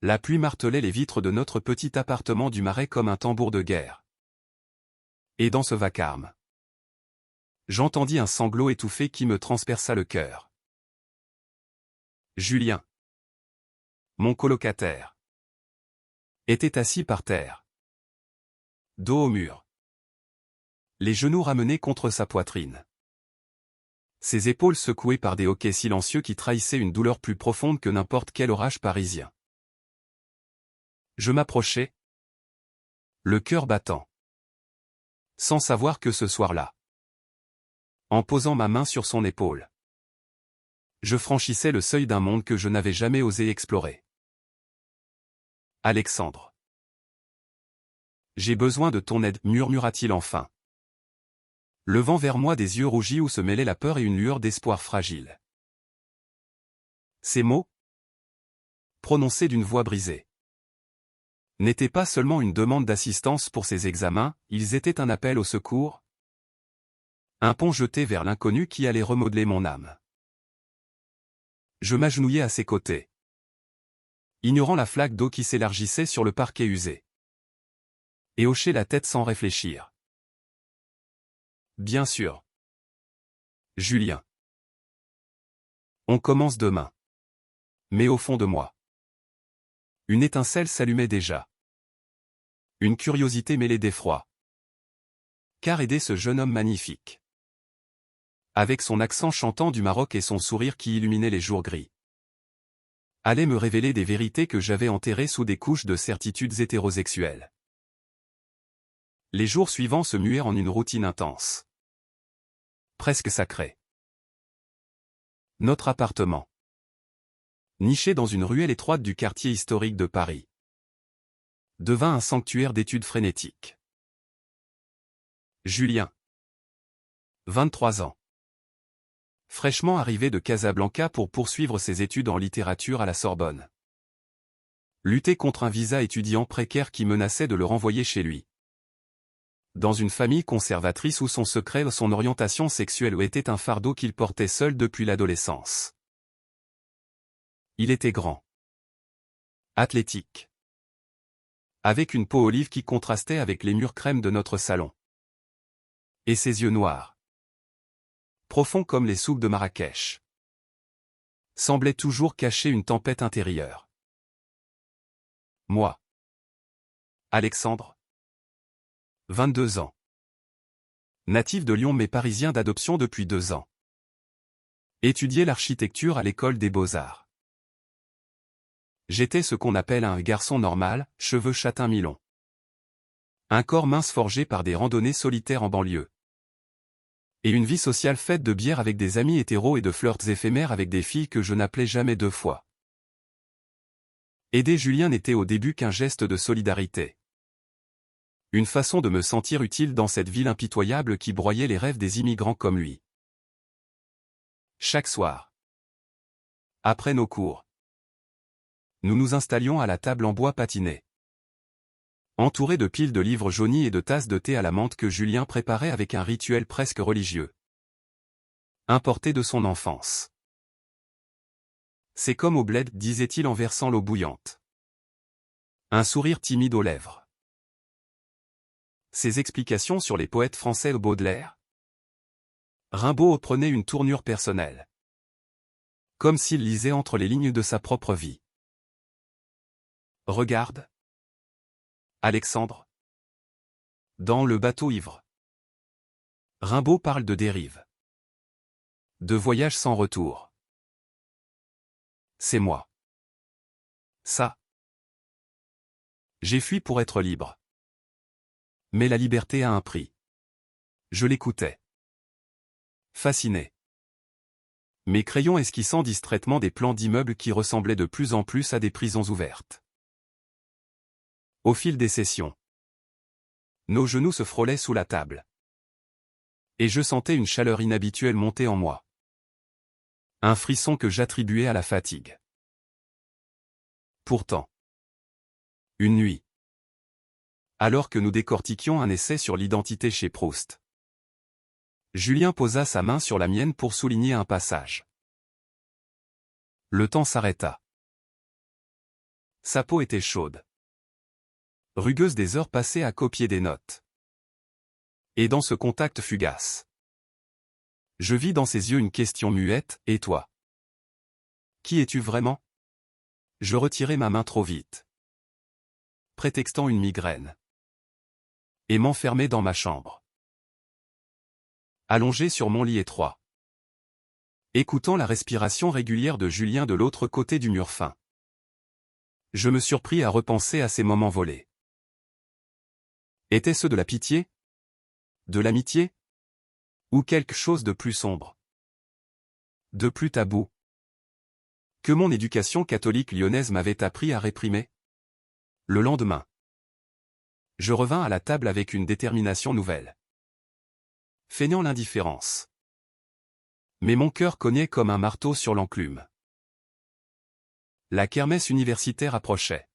La pluie martelait les vitres de notre petit appartement du Marais comme un tambour de guerre. Et dans ce vacarme, j'entendis un sanglot étouffé qui me transperça le cœur. Julien, mon colocataire, était assis par terre, dos au mur, les genoux ramenés contre sa poitrine. Ses épaules secouées par des hoquets silencieux qui trahissaient une douleur plus profonde que n'importe quel orage parisien. Je m'approchai, le cœur battant, sans savoir que ce soir-là, en posant ma main sur son épaule, je franchissais le seuil d'un monde que je n'avais jamais osé explorer. Alexandre. J'ai besoin de ton aide, murmura-t-il enfin, levant vers moi des yeux rougis où se mêlaient la peur et une lueur d'espoir fragile. Ces mots, prononcés d'une voix brisée, n'étaient pas seulement une demande d'assistance pour ses examens, ils étaient un appel au secours, un pont jeté vers l'inconnu qui allait remodeler mon âme. Je m'agenouillai à ses côtés, ignorant la flaque d'eau qui s'élargissait sur le parquet usé, et hochai la tête sans réfléchir. Bien sûr. Julien. On commence demain. Mais au fond de moi, une étincelle s'allumait déjà. Une curiosité mêlée d'effroi. Car aider ce jeune homme magnifique, avec son accent chantant du Maroc et son sourire qui illuminait les jours gris, allait me révéler des vérités que j'avais enterrées sous des couches de certitudes hétérosexuelles. Les jours suivants se muèrent en une routine intense, presque sacrée. Notre appartement, niché dans une ruelle étroite du quartier historique de Paris, devint un sanctuaire d'études frénétiques. Julien, 23 ans, fraîchement arrivé de Casablanca pour poursuivre ses études en littérature à la Sorbonne, luttait contre un visa étudiant précaire qui menaçait de le renvoyer chez lui. Dans une famille conservatrice où son secret ou son orientation sexuelle était un fardeau qu'il portait seul depuis l'adolescence. Il était grand, athlétique, avec une peau olive qui contrastait avec les murs crème de notre salon. Et ses yeux noirs, profonds comme les soupes de Marrakech, semblaient toujours cacher une tempête intérieure. Moi, Alexandre, 22 ans. Natif de Lyon mais parisien d'adoption depuis 2 ans. Étudiais l'architecture à l'école des Beaux-Arts. J'étais ce qu'on appelle un garçon normal, cheveux châtains mi-longs. Un corps mince forgé par des randonnées solitaires en banlieue. Et une vie sociale faite de bière avec des amis hétéros et de flirts éphémères avec des filles que je n'appelais jamais 2 fois. Aider Julien n'était au début qu'un geste de solidarité. Une façon de me sentir utile dans cette ville impitoyable qui broyait les rêves des immigrants comme lui. Chaque soir, après nos cours, nous nous installions à la table en bois patiné, entourés de piles de livres jaunis et de tasses de thé à la menthe que Julien préparait avec un rituel presque religieux, importé de son enfance. C'est comme au bled, disait-il en versant l'eau bouillante. Un sourire timide aux lèvres. Ses explications sur les poètes français Baudelaire. Rimbaud prenait une tournure personnelle, comme s'il lisait entre les lignes de sa propre vie. Regarde, Alexandre. Dans Le bateau ivre, Rimbaud parle de dérive, de voyage sans retour. C'est moi. Ça. J'ai fui pour être libre. Mais la liberté a un prix. Je l'écoutais, fasciné, mes crayons esquissant distraitement des plans d'immeubles qui ressemblaient de plus en plus à des prisons ouvertes. Au fil des sessions, nos genoux se frôlaient sous la table. Et je sentais une chaleur inhabituelle monter en moi. Un frisson que j'attribuais à la fatigue. Pourtant, une nuit, alors que nous décortiquions un essai sur l'identité chez Proust, Julien posa sa main sur la mienne pour souligner un passage. Le temps s'arrêta. Sa peau était chaude. Rugueuse des heures passées à copier des notes. Et dans ce contact fugace, je vis dans ses yeux une question muette, et toi? Qui es-tu vraiment? Je retirai ma main trop vite, prétextant une migraine, et m'enfermai dans ma chambre. Allongé sur mon lit étroit, écoutant la respiration régulière de Julien de l'autre côté du mur fin, je me surpris à repenser à ces moments volés. Étaient-ce de la pitié? De l'amitié? Ou quelque chose de plus sombre? De plus tabou? Que mon éducation catholique lyonnaise m'avait appris à réprimer? Le lendemain, je revins à la table avec une détermination nouvelle, feignant l'indifférence. Mais mon cœur cognait comme un marteau sur l'enclume. La kermesse universitaire approchait.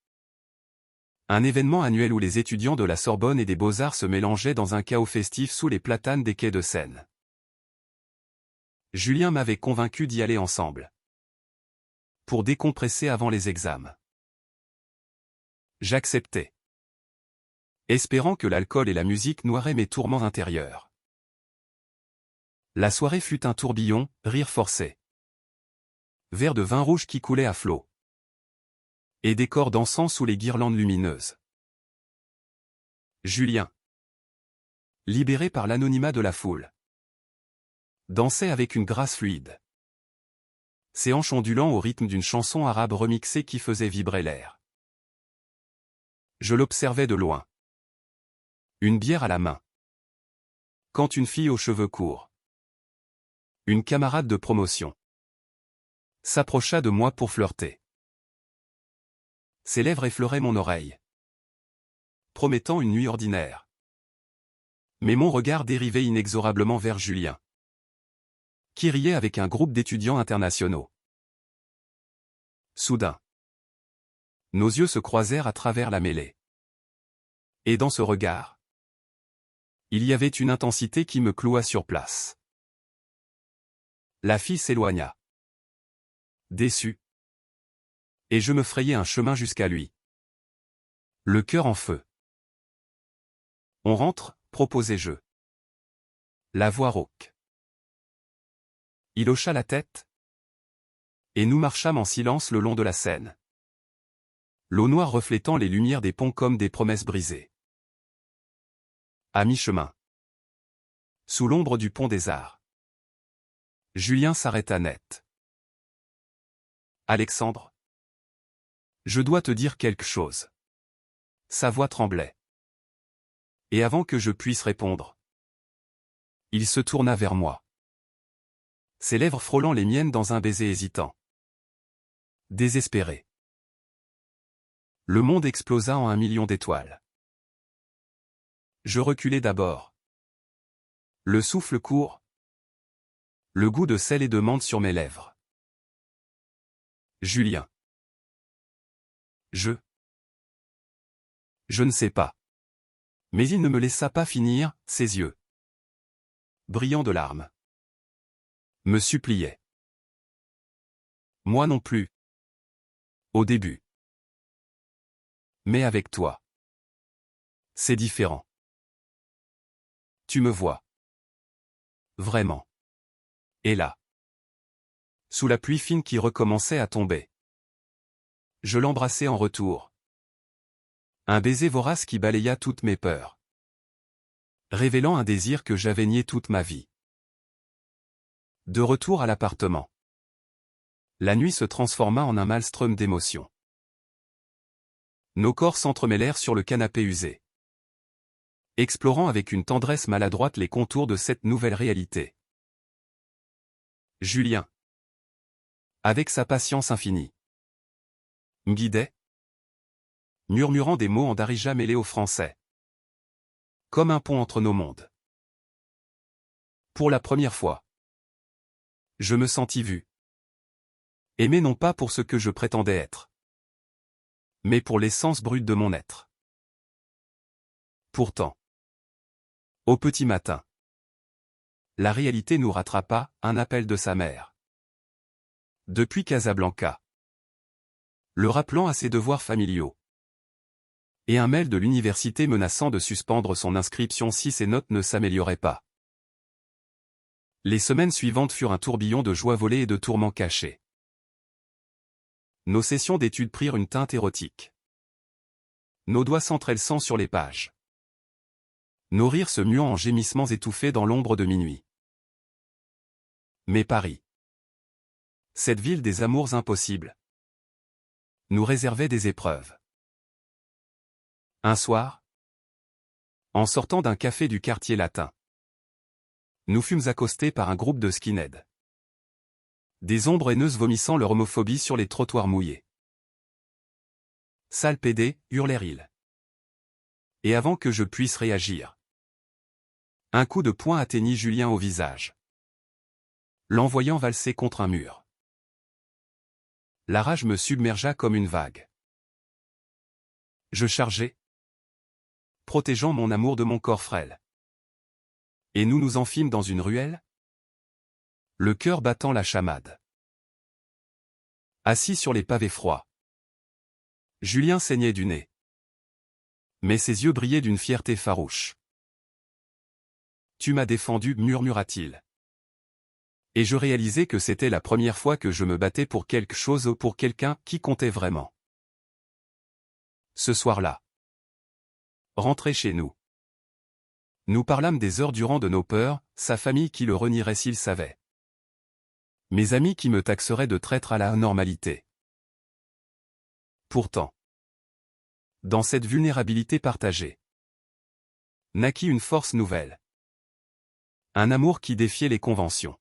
Un événement annuel où les étudiants de la Sorbonne et des Beaux-Arts se mélangeaient dans un chaos festif sous les platanes des quais de Seine. Julien m'avait convaincu d'y aller ensemble, pour décompresser avant les examens. J'acceptais, espérant que l'alcool et la musique noieraient mes tourments intérieurs. La soirée fut un tourbillon, rire forcé, verre de vin rouge qui coulait à flots, et décor dansant sous les guirlandes lumineuses. Julien, libéré par l'anonymat de la foule, dansait avec une grâce fluide, ses hanches ondulant au rythme d'une chanson arabe remixée qui faisait vibrer l'air. Je l'observais de loin, une bière à la main, quand une fille aux cheveux courts, une camarade de promotion, s'approcha de moi pour flirter. Ses lèvres effleuraient mon oreille, promettant une nuit ordinaire. Mais mon regard dérivait inexorablement vers Julien, qui riait avec un groupe d'étudiants internationaux. Soudain, nos yeux se croisèrent à travers la mêlée. Et dans ce regard, il y avait une intensité qui me cloua sur place. La fille s'éloigna, déçue, et je me frayai un chemin jusqu'à lui, le cœur en feu. On rentre, proposai-je. La voix rauque. Il hocha la tête, et nous marchâmes en silence le long de la Seine, l'eau noire reflétant les lumières des ponts comme des promesses brisées. À mi-chemin, sous l'ombre du pont des Arts, Julien s'arrêta net. Alexandre, je dois te dire quelque chose. Sa voix tremblait. Et avant que je puisse répondre, il se tourna vers moi, ses lèvres frôlant les miennes dans un baiser hésitant. Désespéré. Le monde explosa en 1 million d'étoiles. Je reculai d'abord. Le souffle court. Le goût de sel et de menthe sur mes lèvres. Julien. Je ne sais pas. Mais il ne me laissa pas finir, ses yeux, brillants de larmes, me suppliaient. Moi non plus. Au début. Mais avec toi, c'est différent. Tu me vois. Vraiment. Et là, sous la pluie fine qui recommençait à tomber, je l'embrassai en retour. Un baiser vorace qui balaya toutes mes peurs, révélant un désir que j'avais nié toute ma vie. De retour à l'appartement, la nuit se transforma en un maelstrom d'émotions. Nos corps s'entremêlèrent sur le canapé usé, explorant avec une tendresse maladroite les contours de cette nouvelle réalité. Julien, avec sa patience infinie, me guidait, murmurant des mots en darija mêlés au français, comme un pont entre nos mondes. Pour la première fois, je me sentis vu. Aimé non pas pour ce que je prétendais être, mais pour l'essence brute de mon être. Pourtant, au petit matin, la réalité nous rattrapa, un appel de sa mère. Depuis Casablanca. le rappelant à ses devoirs familiaux. Et un mail de l'université menaçant de suspendre son inscription si ses notes ne s'amélioraient pas. Les semaines suivantes furent un tourbillon de joie volée et de tourments cachés. Nos sessions d'études prirent une teinte érotique. Nos doigts s'entrelçant sur les pages. Nos rires se muant en gémissements étouffés dans l'ombre de minuit. Mais Paris, cette ville des amours impossibles, nous réservait des épreuves. Un soir, en sortant d'un café du quartier latin, nous fûmes accostés par un groupe de skinheads. Des ombres haineuses vomissant leur homophobie sur les trottoirs mouillés. « Sale pédé » hurlèrent-ils. Et avant que je puisse réagir, un coup de poing atteignit Julien au visage, l'envoyant valser contre un mur. La rage me submergea comme une vague. Je chargeai, protégeant mon amour de mon corps frêle. Et nous nous enfîmes dans une ruelle, le cœur battant la chamade. Assis sur les pavés froids, Julien saignait du nez. Mais ses yeux brillaient d'une fierté farouche. « Tu m'as défendu » murmura-t-il. Et je réalisai que c'était la première fois que je me battais pour quelque chose ou pour quelqu'un qui comptait vraiment. Ce soir-là, rentré chez nous, nous parlâmes des heures durant de nos peurs, sa famille qui le renierait s'il savait. Mes amis qui me taxeraient de traître à la normalité. Pourtant, dans cette vulnérabilité partagée, naquit une force nouvelle. Un amour qui défiait les conventions.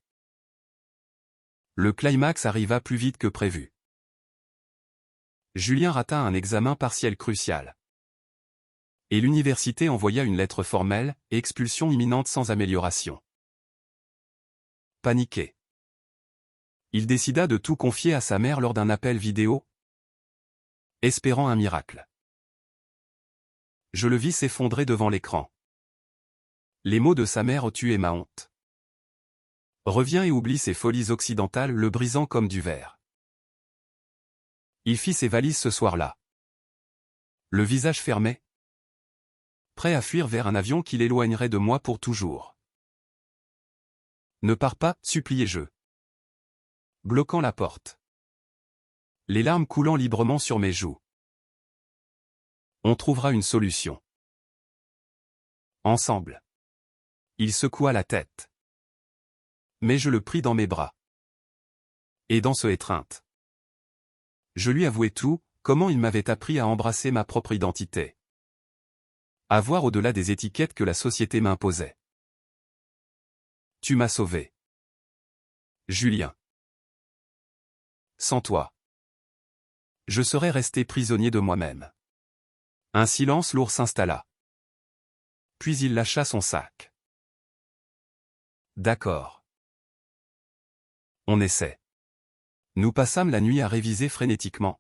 Le climax arriva plus vite que prévu. Julien rata un examen partiel crucial. Et l'université envoya une lettre formelle, expulsion imminente sans amélioration. Paniqué, il décida de tout confier à sa mère lors d'un appel vidéo, espérant un miracle. Je le vis s'effondrer devant l'écran. Les mots de sa mère ont tué ma honte. Reviens et oublie ces folies occidentales, le brisant comme du verre. Il fit ses valises ce soir-là. Le visage fermé, prêt à fuir vers un avion qui l'éloignerait de moi pour toujours. Ne pars pas, suppliai-je, bloquant la porte. Les larmes coulant librement sur mes joues. On trouvera une solution. Ensemble. Il secoua la tête. Mais je le pris dans mes bras. Et dans ce étreinte, je lui avouai tout, comment il m'avait appris à embrasser ma propre identité. À voir au-delà des étiquettes que la société m'imposait. Tu m'as sauvé, Julien. Sans toi, je serais resté prisonnier de moi-même. Un silence lourd s'installa. Puis il lâcha son sac. D'accord. On essaie. Nous passâmes la nuit à réviser frénétiquement.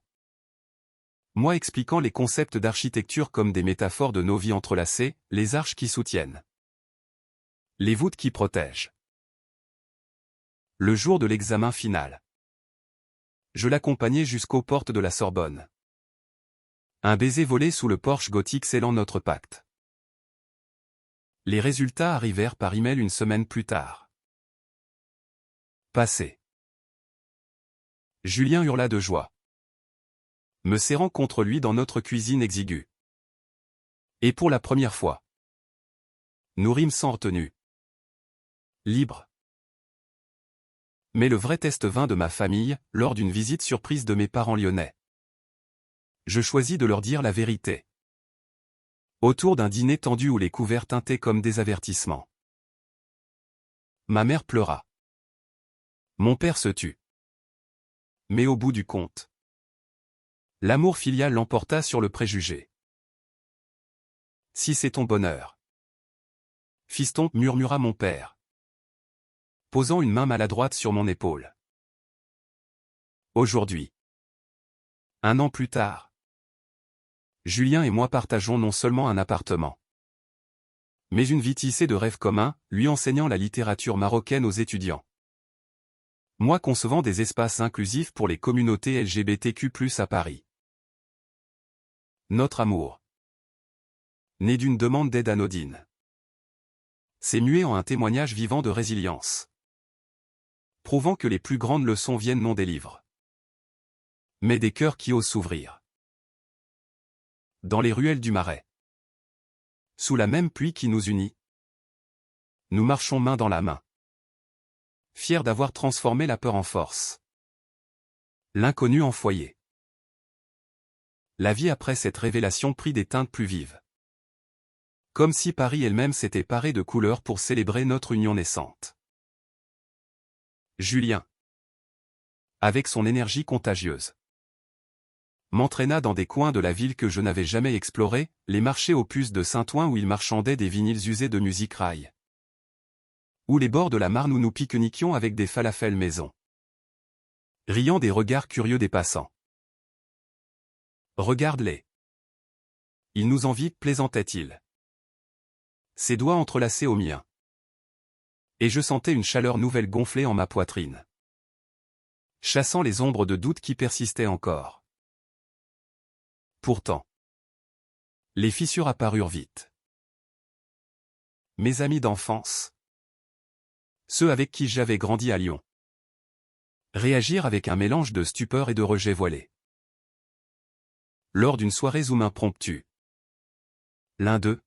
Moi expliquant les concepts d'architecture comme des métaphores de nos vies entrelacées, les arches qui soutiennent. Les voûtes qui protègent. Le jour de l'examen final, je l'accompagnai jusqu'aux portes de la Sorbonne. Un baiser volé sous le porche gothique scellant notre pacte. Les résultats arrivèrent par email une semaine plus tard. Passé. Julien hurla de joie, me serrant contre lui dans notre cuisine exiguë. Et pour la première fois, nous rîmes sans retenue. Libre. Mais le vrai test vint de ma famille, lors d'une visite surprise de mes parents lyonnais. Je choisis de leur dire la vérité. Autour d'un dîner tendu où les couverts tintaient comme des avertissements. Ma mère pleura. Mon père se tut. Mais au bout du compte, l'amour filial l'emporta sur le préjugé. Si c'est ton bonheur. Fiston, murmura mon père, posant une main maladroite sur mon épaule. Aujourd'hui, 1 an plus tard, Julien et moi partageons non seulement un appartement, mais une vie tissée de rêves communs, lui enseignant la littérature marocaine aux étudiants. Moi concevant des espaces inclusifs pour les communautés LGBTQ+ à Paris. Notre amour. Né d'une demande d'aide anodine. C'est mué en un témoignage vivant de résilience. Prouvant que les plus grandes leçons viennent non des livres, mais des cœurs qui osent s'ouvrir. Dans les ruelles du Marais. Sous la même pluie qui nous unit. Nous marchons main dans la main. Fiers d'avoir transformé la peur en force. L'inconnu en foyer. La vie après cette révélation prit des teintes plus vives. Comme si Paris elle-même s'était parée de couleurs pour célébrer notre union naissante. Julien, avec son énergie contagieuse, m'entraîna dans des coins de la ville que je n'avais jamais explorés, les marchés aux puces de Saint-Ouen où il marchandait des vinyles usés de musique rail. Ou les bords de la Marne où nous pique-niquions avec des falafels maison. Riant des regards curieux des passants. Regarde-les. Ils nous envient, plaisantait-il. Ses doigts entrelacés aux miens. Et je sentais une chaleur nouvelle gonfler en ma poitrine, chassant les ombres de doute qui persistaient encore. Pourtant, les fissures apparurent vite. Mes amis d'enfance, ceux avec qui j'avais grandi à Lyon, réagirent avec un mélange de stupeur et de rejet voilé. Lors d'une soirée Zoom impromptue, l'un d'eux,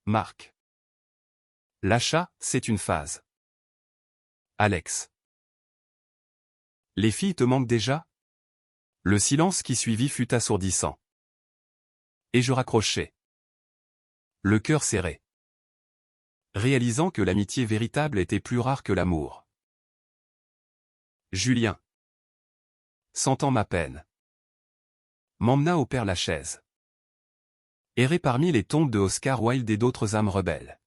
Marc. L'achat, c'est une phase. Alex. Les filles te manquent déjà? Le silence qui suivit fut assourdissant. Et je raccrochai. Le cœur serré. Réalisant que l'amitié véritable était plus rare que l'amour. Julien, sentant ma peine, m'emmena au Père-Lachaise. Errer parmi les tombes de Oscar Wilde et d'autres âmes rebelles.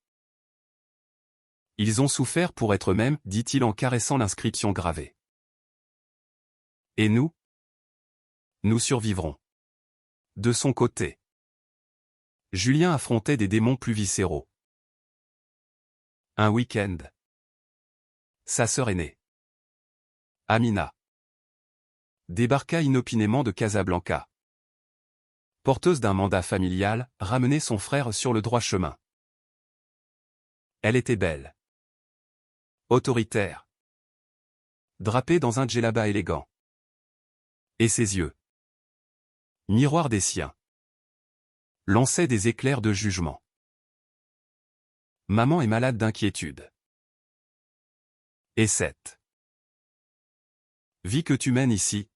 Ils ont souffert pour être eux-mêmes, dit-il en caressant l'inscription gravée. Et nous? Nous survivrons. De son côté, Julien affrontait des démons plus viscéraux. Un week-end. Sa sœur aînée, Amina, débarqua inopinément de Casablanca. Porteuse d'un mandat familial, ramenait son frère sur le droit chemin. Elle était belle. Autoritaire. Drapée dans un djellaba élégant. Et ses yeux, miroir des siens, lançaient des éclairs de jugement. Maman est malade d'inquiétude. Et cette vie que tu mènes ici,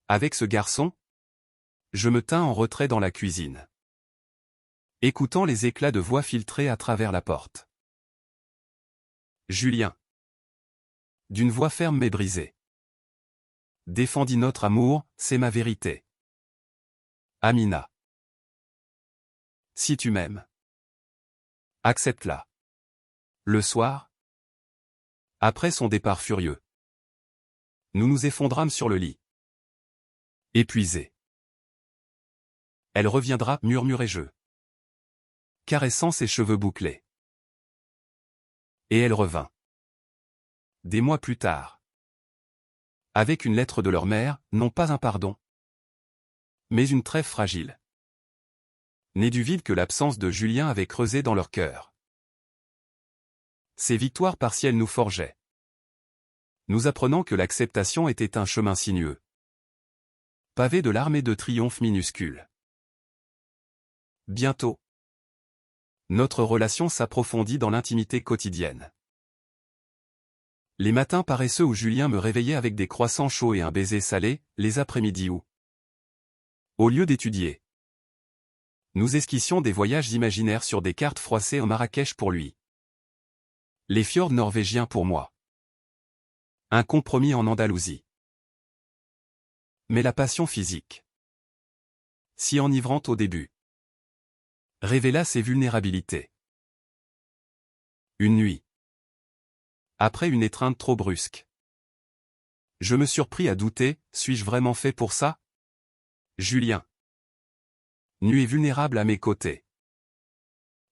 avec ce garçon? Je me tins en retrait dans la cuisine, écoutant les éclats de voix filtrés à travers la porte. Julien, d'une voix ferme mais brisée, défendit notre amour, c'est ma vérité. Amina, si tu m'aimes, accepte-la. Le soir, après son départ furieux, nous nous effondrâmes sur le lit. Épuisés. Elle reviendra, murmurai-je, caressant ses cheveux bouclés. Et elle revint. Des mois plus tard. Avec une lettre de leur mère, non pas un pardon, mais une trêve fragile. Née du vide que l'absence de Julien avait creusé dans leur cœur. Ces victoires partielles nous forgeaient. Nous apprenant que l'acceptation était un chemin sinueux, pavé de larmes et de triomphes minuscules. Bientôt, notre relation s'approfondit dans l'intimité quotidienne. Les matins paresseux où Julien me réveillait avec des croissants chauds et un baiser salé, les après-midi où, au lieu d'étudier, nous esquissions des voyages imaginaires sur des cartes froissées en Marrakech pour lui. Les fjords norvégiens pour moi. Un compromis en Andalousie. Mais la passion physique, si enivrante au début, révéla ses vulnérabilités. Une nuit, après une étreinte trop brusque, je me surpris à douter, suis-je vraiment fait pour ça? Julien, nu et vulnérable à mes côtés,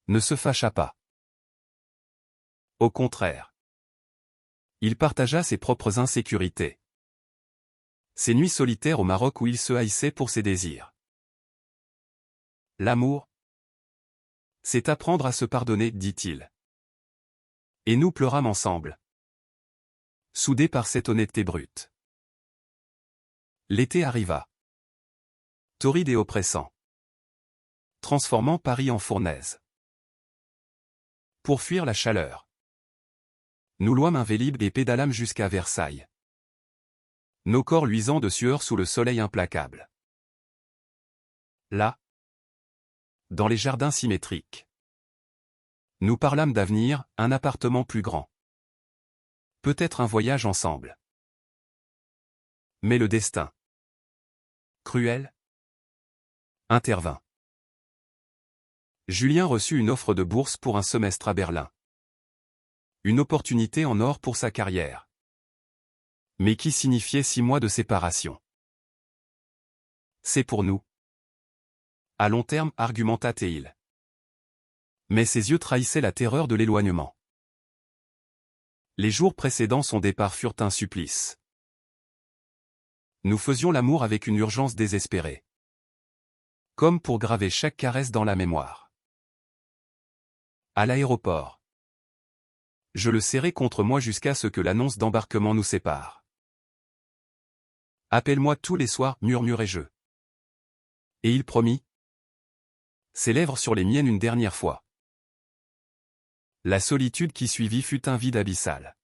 ne se fâcha pas. Au contraire, il partagea ses propres insécurités. Ses nuits solitaires au Maroc où il se haïssait pour ses désirs. L'amour, c'est apprendre à se pardonner, dit-il. Et nous pleurâmes ensemble, soudés par cette honnêteté brute. L'été arriva. Torride et oppressant, transformant Paris en fournaise. Pour fuir la chaleur, nous louâmes un Vélib et pédalâmes jusqu'à Versailles. Nos corps luisants de sueur sous le soleil implacable. Là, dans les jardins symétriques, nous parlâmes d'avenir, un appartement plus grand. Peut-être un voyage ensemble. Mais le destin, cruel, intervint. Julien reçut une offre de bourse pour un semestre à Berlin. Une opportunité en or pour sa carrière. Mais qui signifiait 6 mois de séparation. C'est pour nous. À long terme, argumenta-t-il. Mais ses yeux trahissaient la terreur de l'éloignement. Les jours précédant son départ furent un supplice. Nous faisions l'amour avec une urgence désespérée. Comme pour graver chaque caresse dans la mémoire. À l'aéroport. Je le serrai contre moi jusqu'à ce que l'annonce d'embarquement nous sépare. Appelle-moi tous les soirs, murmurai-je. Et il promit. Ses lèvres sur les miennes une dernière fois. La solitude qui suivit fut un vide abyssal.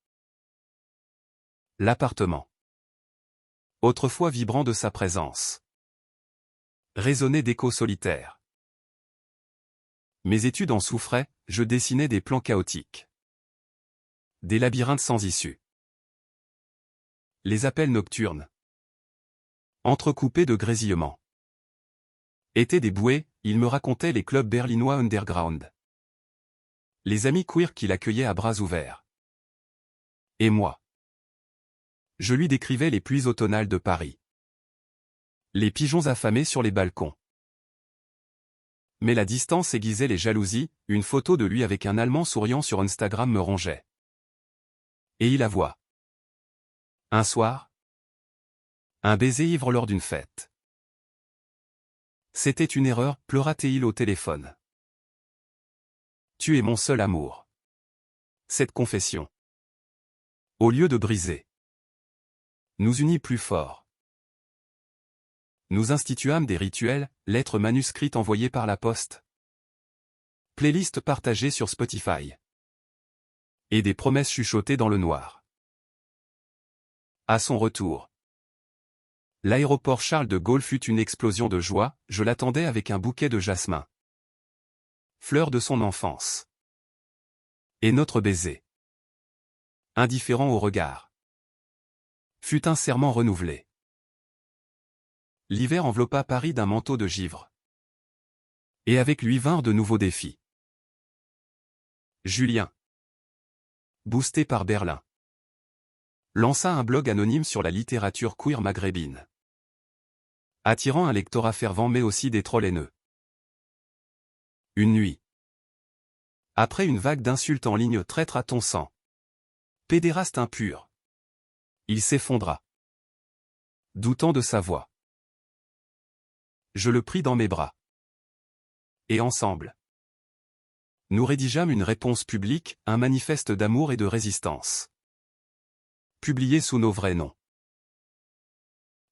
L'appartement. Autrefois vibrant de sa présence. Résonnait d'échos solitaires. Mes études en souffraient, je dessinais des plans chaotiques. Des labyrinthes sans issue. Les appels nocturnes, entrecoupés de grésillements, étaient des bouées, il me racontait les clubs berlinois underground. Les amis queer qui l'accueillaient à bras ouverts. Et moi, je lui décrivais les pluies automnales de Paris. Les pigeons affamés sur les balcons. Mais la distance aiguisait les jalousies, une photo de lui avec un Allemand souriant sur Instagram me rongeait. Et il avoua. Un soir, un baiser ivre lors d'une fête. C'était une erreur, pleura-t-il au téléphone. Tu es mon seul amour. Cette confession, au lieu de briser, nous unit plus fort. Nous instituâmes des rituels, lettres manuscrites envoyées par la poste, playlists partagées sur Spotify, et des promesses chuchotées dans le noir. À son retour, l'aéroport Charles de Gaulle fut une explosion de joie, je l'attendais avec un bouquet de jasmin. Fleur de son enfance. Et notre baiser, indifférent au regard, fut un serment renouvelé. L'hiver enveloppa Paris d'un manteau de givre. Et avec lui vinrent de nouveaux défis. Julien, boosté par Berlin, lança un blog anonyme sur la littérature queer maghrébine, attirant un lectorat fervent mais aussi des trolls haineux. Une nuit, après une vague d'insultes en ligne, traître à ton sang, pédéraste impur, il s'effondra, doutant de sa voix. Je le pris dans mes bras. Et ensemble, nous rédigeâmes une réponse publique, un manifeste d'amour et de résistance. Publié sous nos vrais noms.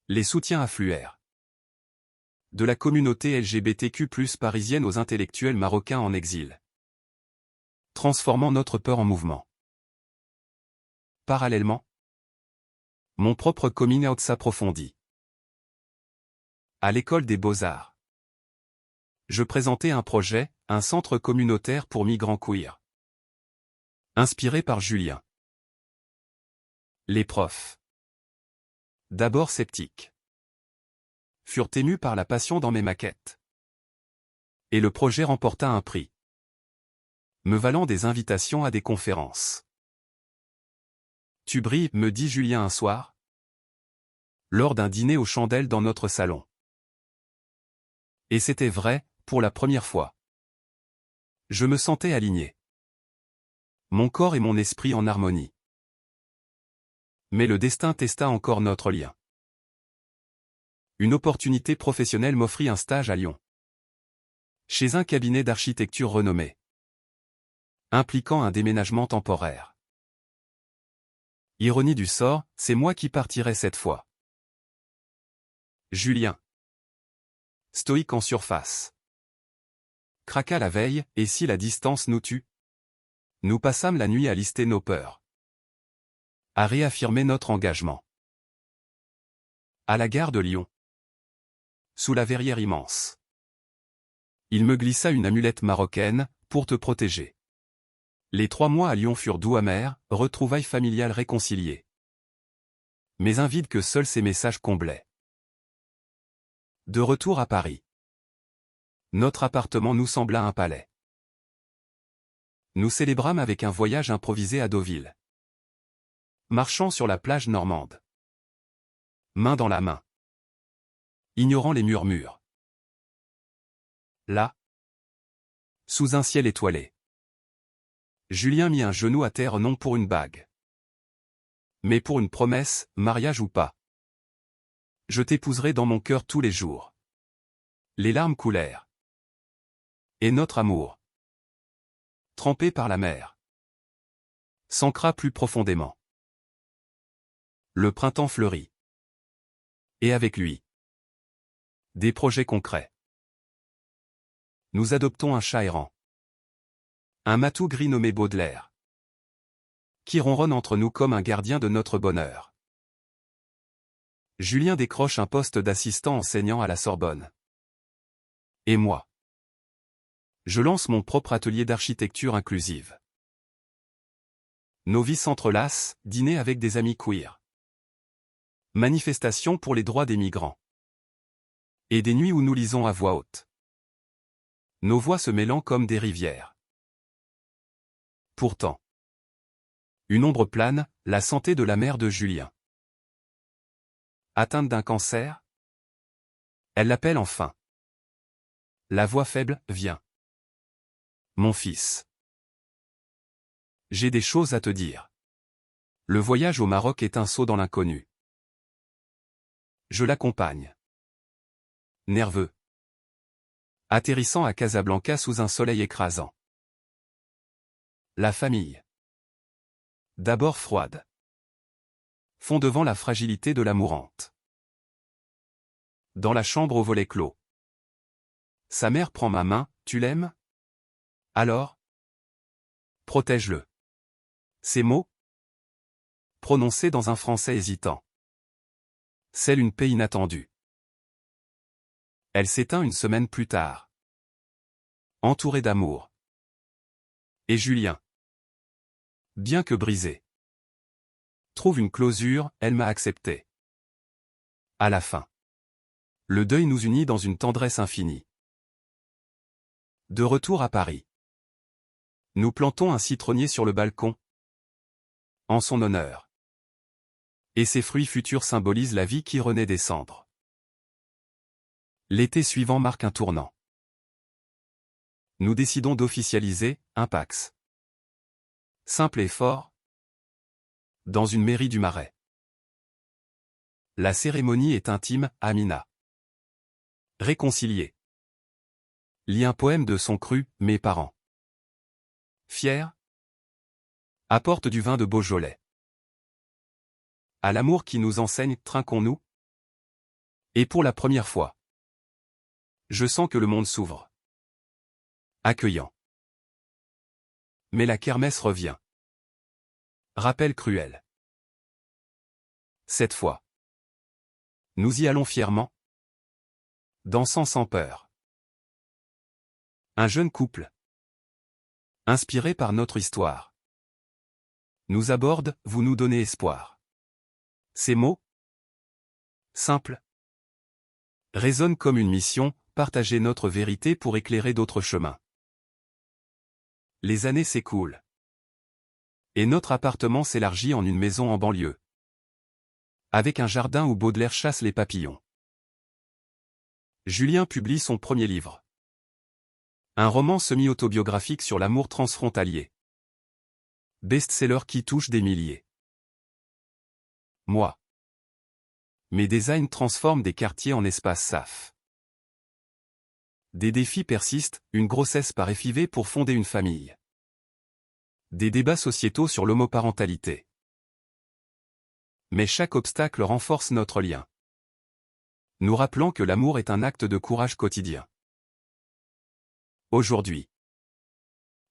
Les soutiens affluèrent. De la communauté LGBTQ+ parisienne aux intellectuels marocains en exil. Transformant notre peur en mouvement. Parallèlement, mon propre coming out s'approfondit. À l'école des beaux-arts, je présentais un projet, un centre communautaire pour migrants queer. Inspiré par Julien. Les profs, d'abord sceptiques, furent émus par la passion dans mes maquettes. Et le projet remporta un prix, me valant des invitations à des conférences. Tu brilles, me dit Julien un soir, lors d'un dîner aux chandelles dans notre salon. Et c'était vrai, pour la première fois. Je me sentais aligné. Mon corps et mon esprit en harmonie. Mais le destin testa encore notre lien. Une opportunité professionnelle m'offrit un stage à Lyon. Chez un cabinet d'architecture renommé. Impliquant un déménagement temporaire. Ironie du sort, c'est moi qui partirai cette fois. Julien. Stoïque en surface. Craqua la veille, et si la distance nous tue? Nous passâmes la nuit à lister nos peurs. À réaffirmer notre engagement. À la gare de Lyon. Sous la verrière immense. Il me glissa une amulette marocaine, pour te protéger. Les 3 mois à Lyon furent doux amers, retrouvailles familiales réconciliées. Mais un vide que seuls ces messages comblaient. De retour à Paris. Notre appartement nous sembla un palais. Nous célébrâmes avec un voyage improvisé à Deauville. Marchant sur la plage normande. Main dans la main. Ignorant les murmures. Là. Sous un ciel étoilé. Julien mit un genou à terre non pour une bague. Mais pour une promesse, mariage ou pas. Je t'épouserai dans mon cœur tous les jours. Les larmes coulèrent. Et notre amour, trempé par la mer, s'ancra plus profondément. Le printemps fleurit. Et avec lui, des projets concrets. Nous adoptons un chat errant. Un matou gris nommé Baudelaire, qui ronronne entre nous comme un gardien de notre bonheur. Julien décroche un poste d'assistant enseignant à la Sorbonne. Et moi, je lance mon propre atelier d'architecture inclusive. Nos vies s'entrelacent, dîner avec des amis queer. Manifestations pour les droits des migrants. Et des nuits où nous lisons à voix haute. Nos voix se mêlant comme des rivières. Pourtant, une ombre plane, la santé de la mère de Julien. Atteinte d'un cancer? Elle l'appelle enfin. La voix faible, viens. Mon fils. J'ai des choses à te dire. Le voyage au Maroc est un saut dans l'inconnu. Je l'accompagne. Nerveux. Atterrissant à Casablanca sous un soleil écrasant. La famille. D'abord froide. Fond devant la fragilité de la mourante. Dans la chambre au volet clos. Sa mère prend ma main, tu l'aimes? Alors? Protège-le. Ces mots? Prononcés dans un français hésitant. Celle une paix inattendue. Elle s'éteint une semaine plus tard. Entourée d'amour. Et Julien, bien que brisé, trouve une closure, elle m'a accepté. À la fin. Le deuil nous unit dans une tendresse infinie. De retour à Paris. Nous plantons un citronnier sur le balcon. En son honneur. Et ses fruits futurs symbolisent la vie qui renaît des cendres. L'été suivant marque un tournant. Nous décidons d'officialiser un Pacs. Simple et fort. Dans une mairie du Marais. La cérémonie est intime, Amina. Réconciliée. Lit un poème de son cru, mes parents. Fiers. Apporte du vin de Beaujolais. À l'amour qui nous enseigne, trinquons-nous. Et pour la première fois, je sens que le monde s'ouvre. Accueillant. Mais la kermesse revient. Rappel cruel. Cette fois, nous y allons fièrement. Dansant sans peur. Un jeune couple. Inspiré par notre histoire. Nous aborde, vous nous donnez espoir. Ces mots, simples, résonnent comme une mission, partager notre vérité pour éclairer d'autres chemins. Les années s'écoulent. Et notre appartement s'élargit en une maison en banlieue. Avec un jardin où Baudelaire chasse les papillons. Julien publie son premier livre. Un roman semi-autobiographique sur l'amour transfrontalier. Best-seller qui touche des milliers. Moi. Mes designs transforment des quartiers en espaces SAF. Des défis persistent, une grossesse par FIV pour fonder une famille. Des débats sociétaux sur l'homoparentalité. Mais chaque obstacle renforce notre lien, nous rappelant que l'amour est un acte de courage quotidien. Aujourd'hui,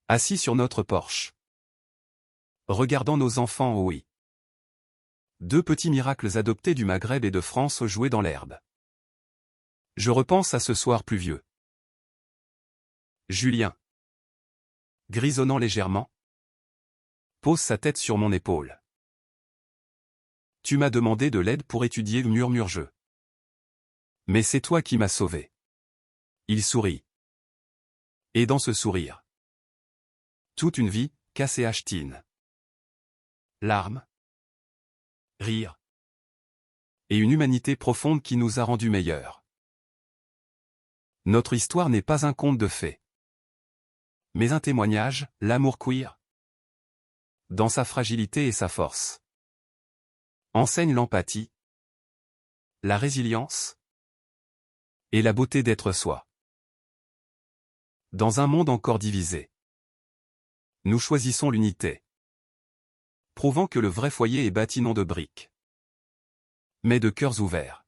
assis sur notre porche, regardant nos enfants au oui. Deux petits miracles adoptés du Maghreb et de France jouer dans l'herbe. Je repense à ce soir pluvieux. Julien, grisonnant légèrement, pose sa tête sur mon épaule. Tu m'as demandé de l'aide pour étudier, murmure-je. Mais c'est toi qui m'as sauvé. Il sourit. Et dans ce sourire, toute une vie, cassée achetine. Larmes, rire, et une humanité profonde qui nous a rendus meilleurs. Notre histoire n'est pas un conte de fées, mais un témoignage, l'amour queer, dans sa fragilité et sa force, enseigne l'empathie, la résilience et la beauté d'être soi. Dans un monde encore divisé, nous choisissons l'unité, prouvant que le vrai foyer est bâti non de briques, mais de cœurs ouverts.